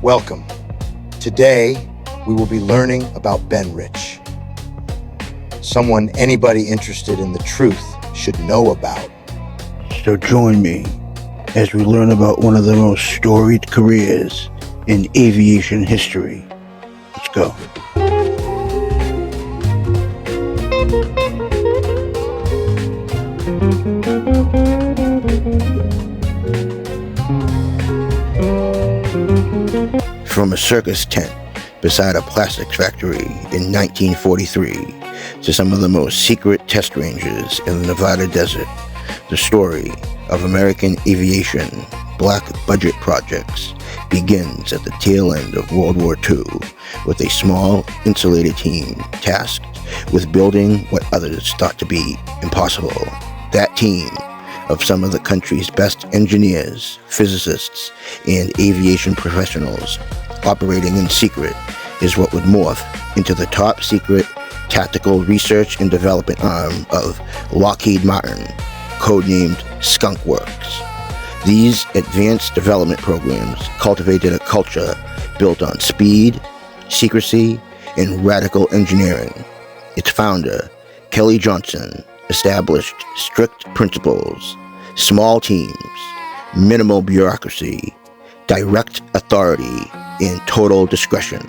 Welcome. Today, we will be learning about Ben Rich. Someone anybody interested in the truth should know about. So join me as we learn about one of the most storied careers in aviation history. Let's go. From a circus tent beside a plastics factory in 1943 to some of the most secret test ranges in the Nevada desert, the story of American aviation black budget projects begins at the tail end of World War II with a small, insulated team tasked with building what others thought to be impossible. That team of some of the country's best engineers, physicists, and aviation professionals operating in secret is what would morph into the top secret tactical research and development arm of Lockheed Martin, codenamed Skunk Works. These advanced development programs cultivated a culture built on speed, secrecy, and radical engineering. Its founder, Kelly Johnson, established strict principles, small teams, minimal bureaucracy, direct authority, and total discretion.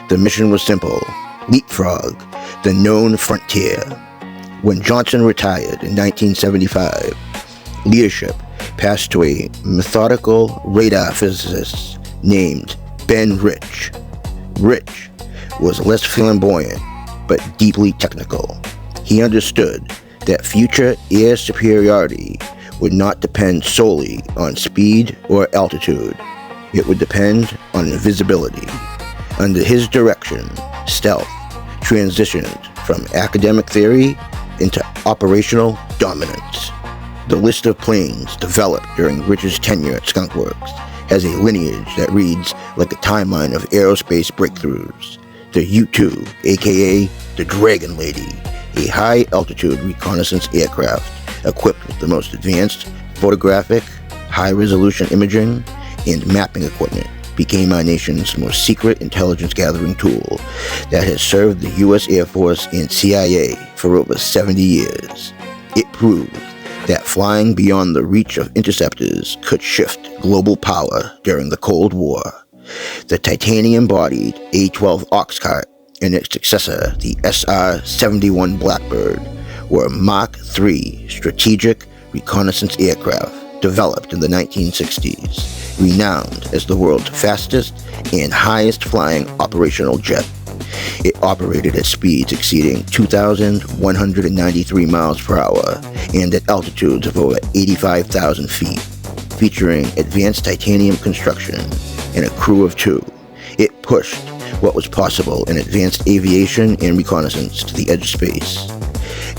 The mission was simple: leapfrog the known frontier. When Johnson retired in 1975, leadership passed to a methodical radar physicist named Ben Rich. Rich was less flamboyant, but deeply technical. He understood that future air superiority would not depend solely on speed or altitude. It would depend on visibility. Under his direction, stealth transitioned from academic theory into operational dominance. The list of planes developed during Rich's tenure at Skunk Works has a lineage that reads like a timeline of aerospace breakthroughs. The U-2, aka the Dragon Lady, a high-altitude reconnaissance aircraft equipped with the most advanced photographic, high-resolution imaging, and mapping equipment, became our nation's most secret intelligence-gathering tool that has served the U.S. Air Force and CIA for over 70 years. It proved that flying beyond the reach of interceptors could shift global power during the Cold War. The titanium-bodied A-12 Oxcart and its successor, the SR-71 Blackbird, were Mach III strategic reconnaissance aircraft developed in the 1960s, renowned as the world's fastest and highest-flying operational jet. It operated at speeds exceeding 2,193 miles per hour and at altitudes of over 85,000 feet, featuring advanced titanium construction and a crew of two. It pushed what was possible in advanced aviation and reconnaissance to the edge of space.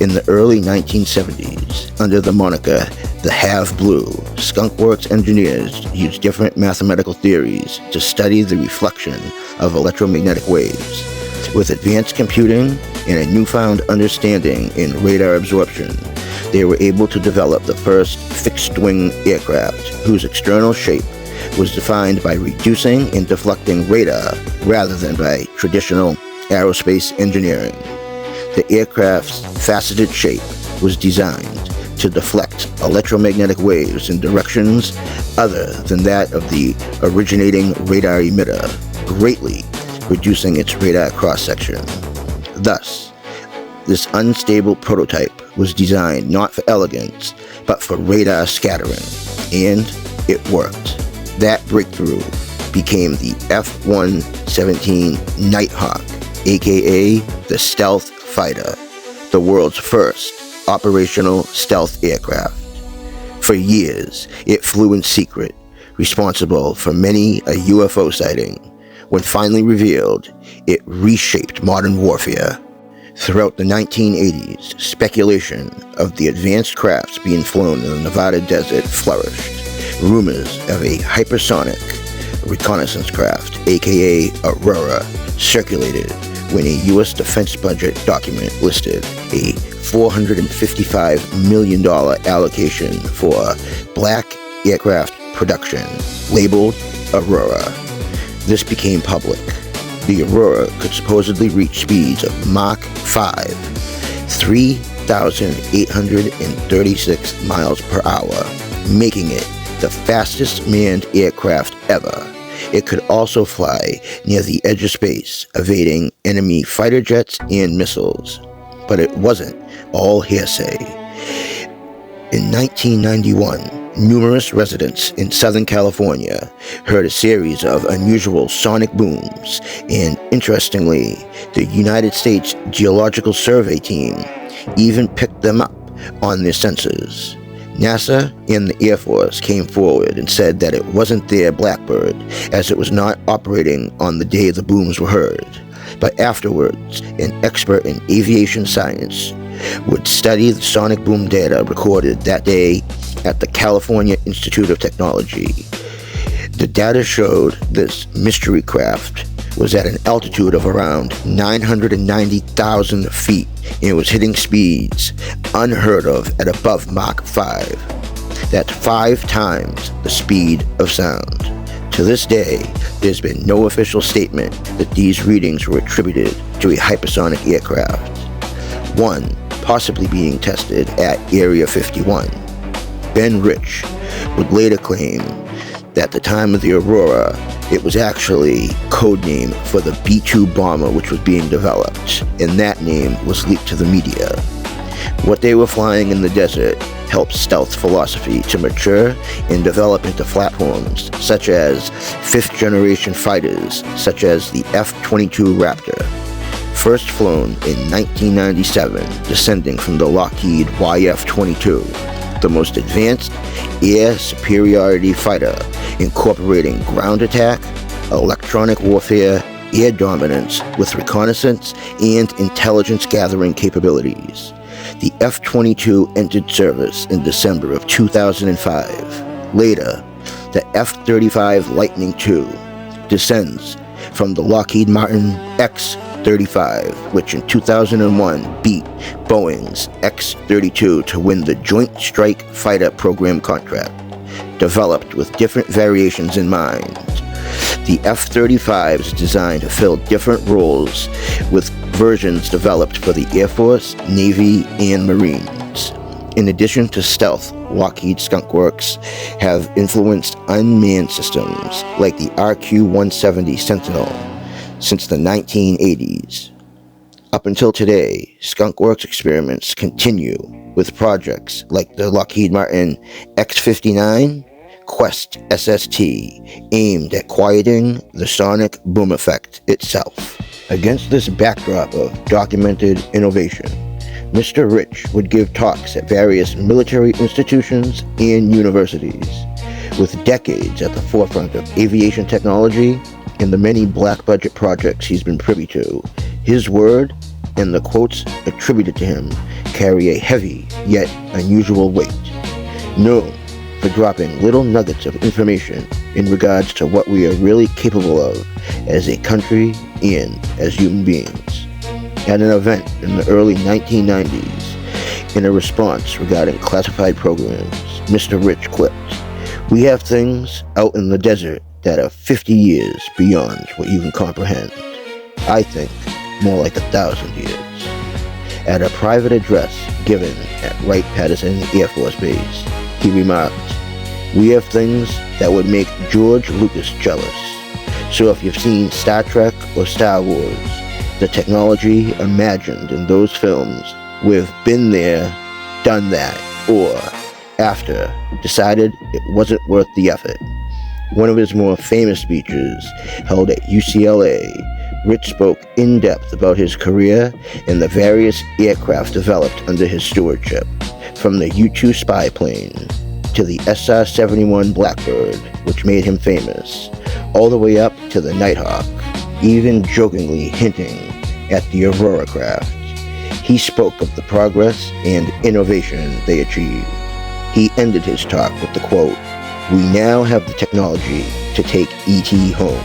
In the early 1970s, under the moniker the Have Blue, Skunk Works engineers used different mathematical theories to study the reflection of electromagnetic waves. With advanced computing and a newfound understanding in radar absorption, they were able to develop the first fixed-wing aircraft whose external shape was defined by reducing and deflecting radar rather than by traditional aerospace engineering. The aircraft's faceted shape was designed to deflect electromagnetic waves in directions other than that of the originating radar emitter, greatly reducing its radar cross-section. Thus, this unstable prototype was designed not for elegance, but for radar scattering, and it worked. That breakthrough became the F-117 Nighthawk, aka the Stealth Fighter, the world's first operational stealth aircraft. For years, it flew in secret, responsible for many a UFO sighting. When finally revealed, it reshaped modern warfare. Throughout the 1980s, speculation of the advanced crafts being flown in the Nevada desert flourished. Rumors of a hypersonic reconnaissance craft, aka Aurora, circulated when a U.S. defense budget document listed a $455 million allocation for black aircraft production, labeled Aurora. this became public. The Aurora could supposedly reach speeds of Mach 5, 3,836 miles per hour, making it the fastest manned aircraft ever. It could also fly near the edge of space, evading enemy fighter jets and missiles. But it wasn't all hearsay. In 1991, numerous residents in Southern California heard a series of unusual sonic booms, and interestingly, the United States Geological Survey team even picked them up on their sensors. NASA and the Air Force came forward and said that it wasn't their Blackbird, as it was not operating on the day the booms were heard. But afterwards, an expert in aviation science would study the sonic boom data recorded that day at the California Institute of Technology. The data showed this mystery craft was at an altitude of around 990,000 feet and was hitting speeds unheard of at above Mach 5. That's 5 times the speed of sound. To this day, there's been no official statement that these readings were attributed to a hypersonic aircraft. One possibly being tested at Area 51. Ben Rich would later claim that at the time of the Aurora, it was actually code name for the B-2 bomber which was being developed, and that name was leaked to the media. What they were flying in the desert helped stealth philosophy to mature and develop into platforms such as fifth-generation fighters, such as the F-22 Raptor, first flown in 1997, descending from the Lockheed YF-22, the most advanced air superiority fighter, incorporating ground attack, electronic warfare, air dominance with reconnaissance and intelligence gathering capabilities. The F-22 entered service in December of 2005. Later, the F-35 Lightning II descends from the Lockheed Martin X-35, which in 2001 beat Boeing's X-32 to win the Joint Strike Fighter Program contract, developed with different variations in mind. The F-35 is designed to fill different roles with versions developed for the Air Force, Navy, and Marines. In addition to stealth, Lockheed Skunk Works have influenced unmanned systems like the RQ-170 Sentinel since the 1980s. Up until today, Skunk Works experiments continue with projects like the Lockheed Martin X-59 Quest SST, aimed at quieting the sonic boom effect itself. Against this backdrop of documented innovation, Mr. Rich would give talks at various military institutions and universities. With decades at the forefront of aviation technology and the many black budget projects he's been privy to, his word and the quotes attributed to him carry a heavy yet unusual weight. Known for dropping little nuggets of information in regards to what we are really capable of as a country and as human beings. At an event in the early 1990s, in a response regarding classified programs, Mr. Rich quipped, "We have things out in the desert that are 50 years beyond what you can comprehend. I think more like 1,000 years." At a private address given at Wright-Patterson Air Force Base, he remarked, "We have things that would make George Lucas jealous. So if you've seen Star Trek or Star Wars, the technology imagined in those films, we've been there, done that, or after, decided it wasn't worth the effort." One of his more famous speeches, held at UCLA, Rich spoke in depth about his career and the various aircraft developed under his stewardship, from the U-2 spy plane to the SR-71 Blackbird, which made him famous, all the way up to the Nighthawk, even jokingly hinting at the Aurora craft. He spoke of the progress and innovation they achieved. He ended his talk with the quote, "We now have the technology to take ET home."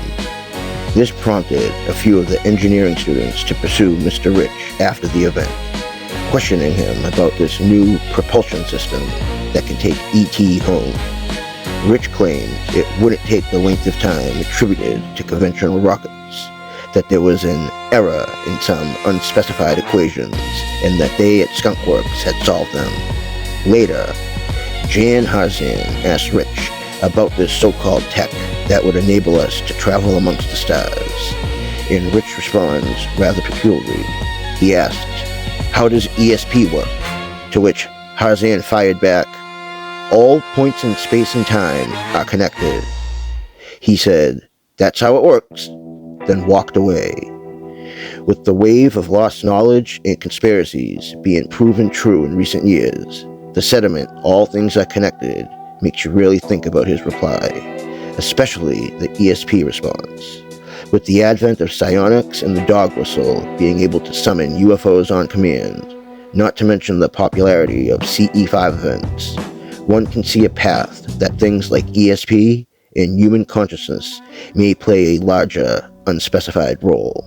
This prompted a few of the engineering students to pursue Mr. Rich after the event, questioning him about this new propulsion system that can take ET home. Rich claimed it wouldn't take the length of time attributed to conventional rockets, that there was an error in some unspecified equations, and that they at Skunk Works had solved them. Later, Jan Harzan asked Rich about this so-called tech that would enable us to travel amongst the stars. And Rich responds rather peculiarly. He asked, "How does ESP work?" To which Harzan fired back, "All points in space and time are connected." He said, "That's how it works," then walked away. With the wave of lost knowledge and conspiracies being proven true in recent years, the sentiment, "all things are connected," makes you really think about his reply, especially the ESP response. With the advent of psionics and the dog whistle being able to summon UFOs on command, not to mention the popularity of CE5 events, one can see a path that things like ESP and human consciousness may play a larger, unspecified role.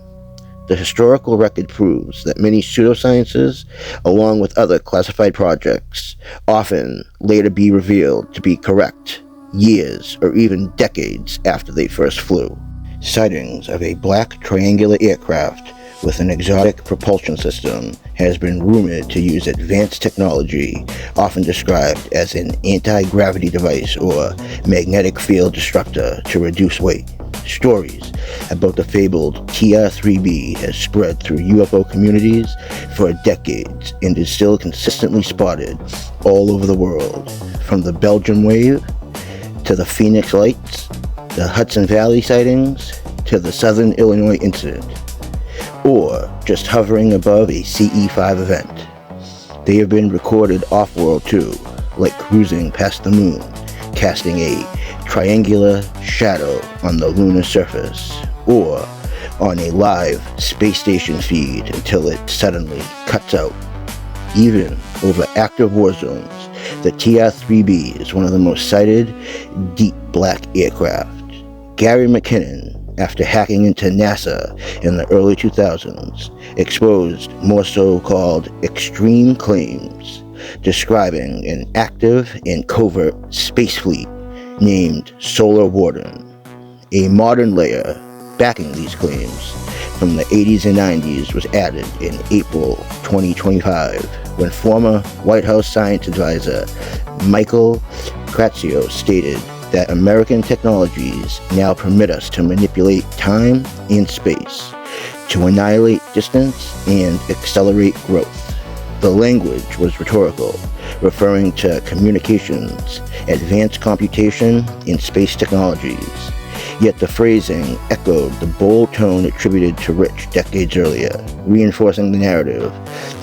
The historical record proves that many pseudosciences, along with other classified projects, often later be revealed to be correct, years or even decades after they first flew. Sightings of a black triangular aircraft with an exotic propulsion system has been rumored to use advanced technology, often described as an anti-gravity device or magnetic field destructor, to reduce weight. Stories about the fabled TR-3B has spread through UFO communities for decades and is still consistently spotted all over the world, from the Belgian wave to the Phoenix Lights, the Hudson Valley sightings to the Southern Illinois incident, or just hovering above a CE5 event. They have been recorded off-world too, like cruising past the moon, casting a triangular shadow on the lunar surface, or on a live space station feed until it suddenly cuts out. Even over active war zones, the TR-3B is one of the most cited deep black aircraft. Gary McKinnon, after hacking into NASA in the early 2000s, exposed more so-called extreme claims, describing an active and covert space fleet named Solar Warden. A modern layer backing these claims from the 80s and 90s was added in April 2025, when former White House science advisor Michael Kratzios stated that American technologies now permit us to manipulate time and space, to annihilate distance and accelerate growth. The language was rhetorical, referring to communications, advanced computation, and space technologies. Yet the phrasing echoed the bold tone attributed to Rich decades earlier, reinforcing the narrative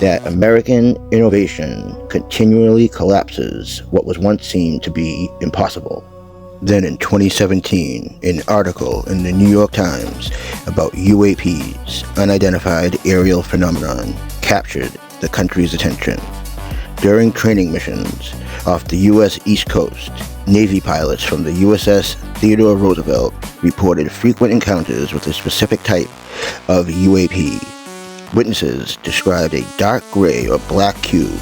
that American innovation continually collapses what was once seen to be impossible. Then in 2017, an article in the New York Times about UAPs, unidentified aerial phenomenon, captured the country's attention. During training missions off the U.S. East Coast, Navy pilots from the USS Theodore Roosevelt reported frequent encounters with a specific type of UAP. Witnesses described a dark gray or black cube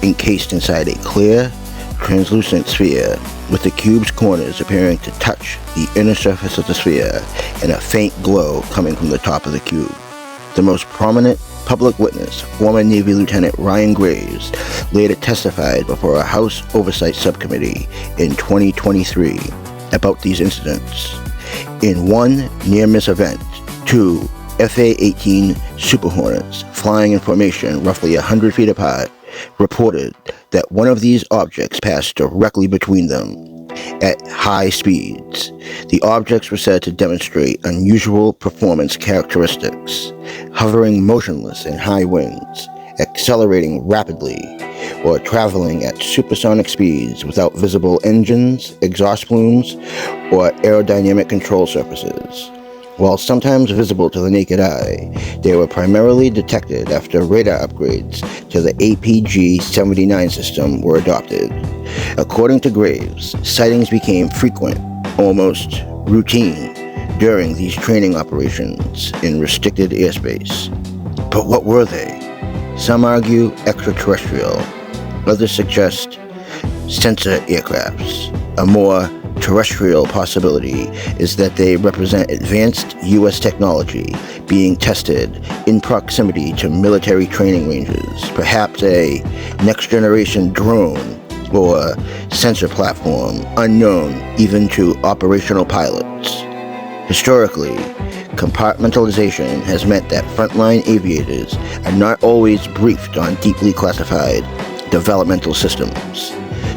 encased inside a clear, translucent sphere, with the cube's corners appearing to touch the inner surface of the sphere and a faint glow coming from the top of the cube. The most prominent public witness, former Navy Lieutenant Ryan Graves, later testified before a House Oversight Subcommittee in 2023 about these incidents. In one near-miss event, two FA-18 Super Hornets, flying in formation roughly 100 feet apart, reported that one of these objects passed directly between them at high speeds. The objects were said to demonstrate unusual performance characteristics, hovering motionless in high winds, accelerating rapidly, or traveling at supersonic speeds without visible engines, exhaust plumes, or aerodynamic control surfaces. While sometimes visible to the naked eye, they were primarily detected after radar upgrades to the APG-79 system were adopted. According to Graves, sightings became frequent, almost routine, during these training operations in restricted airspace. But what were they? Some argue extraterrestrial, others suggest sensor aircrafts, a more extraterrestrial possibility is that they represent advanced U.S. technology being tested in proximity to military training ranges, perhaps a next-generation drone or sensor platform unknown even to operational pilots. Historically, compartmentalization has meant that frontline aviators are not always briefed on deeply classified developmental systems.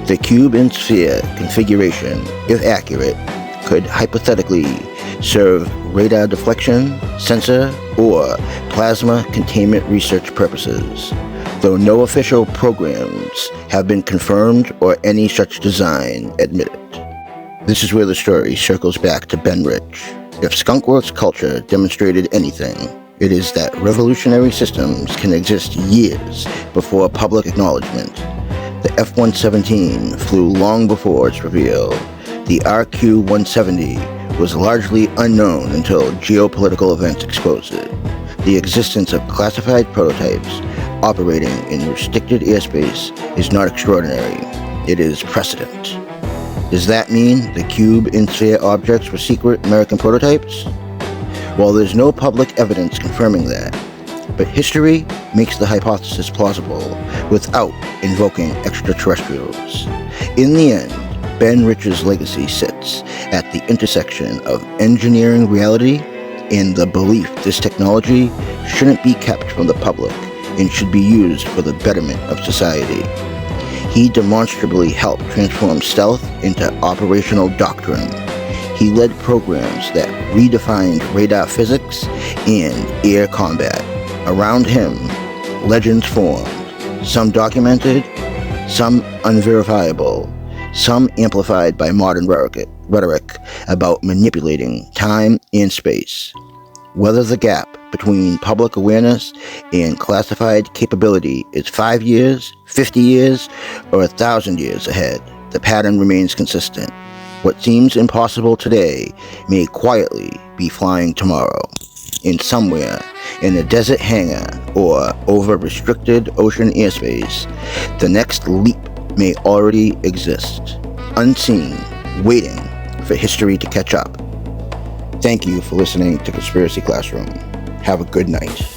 The cube and sphere configuration, if accurate, could hypothetically serve radar deflection, sensor, or plasma containment research purposes, though no official programs have been confirmed or any such design admitted. This is where the story circles back to Ben Rich. If Skunk Works culture demonstrated anything, it is that revolutionary systems can exist years before public acknowledgement. The F-117 flew long before its reveal. The RQ-170 was largely unknown until geopolitical events exposed it. The existence of classified prototypes operating in restricted airspace is not extraordinary. It is precedent. Does that mean the cube and sphere objects were secret American prototypes? Well, there's no public evidence confirming that, but history makes the hypothesis plausible without invoking extraterrestrials. In the end, Ben Rich's legacy sits at the intersection of engineering reality and the belief this technology shouldn't be kept from the public and should be used for the betterment of society. He demonstrably helped transform stealth into operational doctrine. He led programs that redefined radar physics and air combat. Around him, legends formed, some documented, some unverifiable, some amplified by modern rhetoric about manipulating time and space. Whether the gap between public awareness and classified capability is 5 years, 50 years, or 1,000 years ahead, the pattern remains consistent. What seems impossible today may quietly be flying tomorrow. In somewhere, in a desert hangar or over restricted ocean airspace, the next leap may already exist, unseen, waiting for history to catch up. Thank you for listening to Conspiracy Classroom. Have a good night.